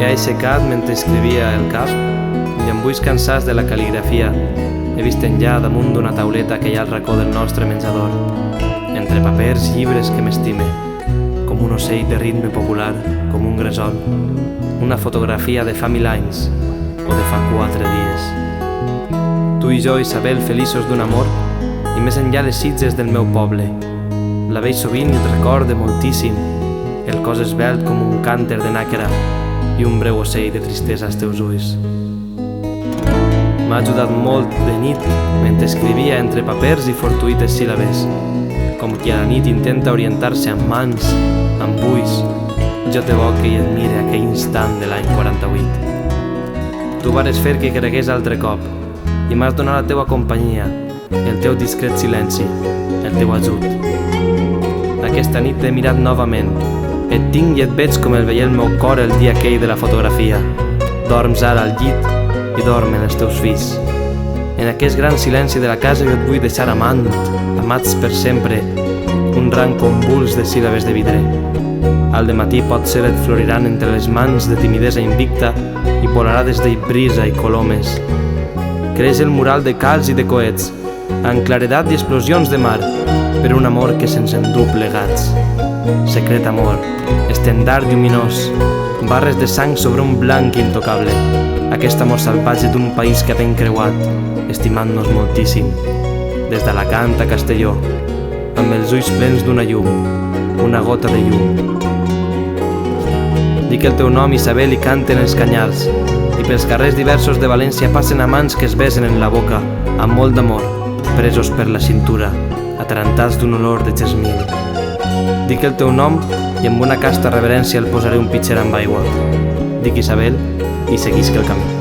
m'he aixecat mentre escrivia el cap i amb ulls cansats de la cal·ligrafia he vist enllà damunt d'una tauleta que hi ha al racó del nostre menjador, entre papers i llibres que m'estime, com un ocell de ritme popular, com un gresol, una fotografia de fa 1000 anys o de fa 4 dies. Tu i jo, Isabel, feliços d'un amor i més enllà les sitges del meu poble. La veig sovint i et recorde moltíssim, el cos esvelt com un cànter de nàquera i un breu ocell de tristesa als teus ulls. M'ha ajudat molt de nit mentre escrivia entre papers i fortuïtes síl·labes, com qui a la nit intenta orientar-se amb mans, amb ulls. Jo t'evoque i admire aquell instant de l'any 48. Tu vares fer que cregués altre cop i m'has donat la teua companyia, el teu discret silenci, el teu ajut. Aquesta nit t'he mirat novament, et tinc i et veig com el veia el meu cor el dia aquell de la fotografia. Dorms ara al llit i dormen els teus fills. En aquest gran silenci de la casa jo et vull deixar amant, amats per sempre, un rang convuls de síl·labes de vidre. Al dematí potser et floriran entre les mans de timidesa invicta i volarades de brisa i colomes. Creix el mural de calç i de coets, amb claredat i explosions de mar, per un amor que se'ns endú plegats. Secret amor, estendard lluminós, barres de sang sobre un blanc intocable, aquest amor salvatge d'un país que t'ha encreuat, estimant-nos moltíssim, des d'Alacant a Castelló, amb els ulls plens d'una llum, una gota de llum. Dic el teu nom, Isabel, i canten els canyars, i pels carrers diversos de València passen amants que es besen en la boca, amb molt d'amor, presos per la cintura, atarantats d'un olor de jasmil. Dic el teu nom i amb una casta reverència el posaré un pitxer amb aigua. Dic Isabel i seguisc el camí.